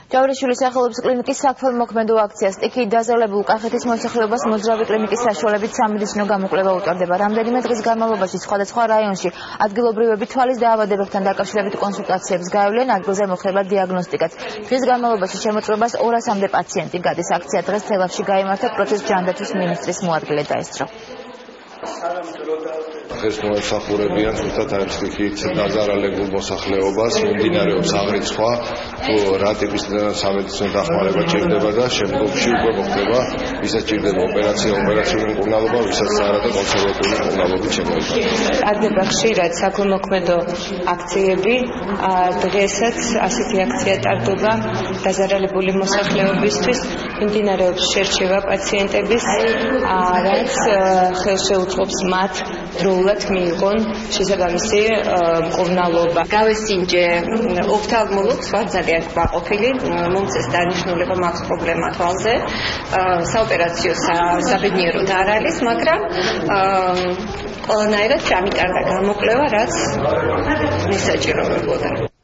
ჯავრიშვილის სახელობის კლინიკის საქველმოქმედო აქცია სტიქიით დაზარალებულ კახეთის მოსახლეობას მოძრავი კლინიკის საშუალებით სამედიცინო გამოკვლევა უწევდება. Რამდენიმე დღის განმავლობაში სხვადასხვა რაიონში ადგილობრივები თვალის დაავადებებთან დაკავშირებით კონსულტაციებს გაევლიან, ადგილზე მოხდება დიაგნოსტიკაც. დღის განმავლობაში შემოწმებას 200-მდე პაციენტი გადის. აქცია დღეს თელავში გაიმართა, პროცესს ჯანდაცვის მინისტრის მოადგილე დაესწრო. დღეს მოემსახურებიან ზუსტად ამ სტიქიით დაზარალებულ მოსახლეობას, მიმდინარეობს აღრიცხვა, რა ტიპის სამედიცინო დახმარება ჭირდება და შემდგომში უკვე მოხდება, ვისაც ჭირდება ოპერაციული მკურნალობა, ვისაც არა და კონსერვატიული მკურნალობით შემოიფარგლება. ტარდება ხშირად საქველმოქმედო აქციები, დღესაც ასეთი აქცია ტარდება დაზარალებული მოსახლეობისთვის, მიმდინარეობს შერჩევა პაციენტების, რაც ხელშეუწყობს მათ დროულად მიიღონ შესაბამისი მკურნალობა. გავესინჯე ოფთალმოლოგს, ვარ ძალიან კმაყოფილი, მომწეს დანიშნულება მაქვს პრობლემა თვალზე. საოპერაციო საბედნიეროდ არ არის, მაგრამ ყველანაირად ჩამიტარდა გამოკვლევა, რაც მისაჭიროებოდა.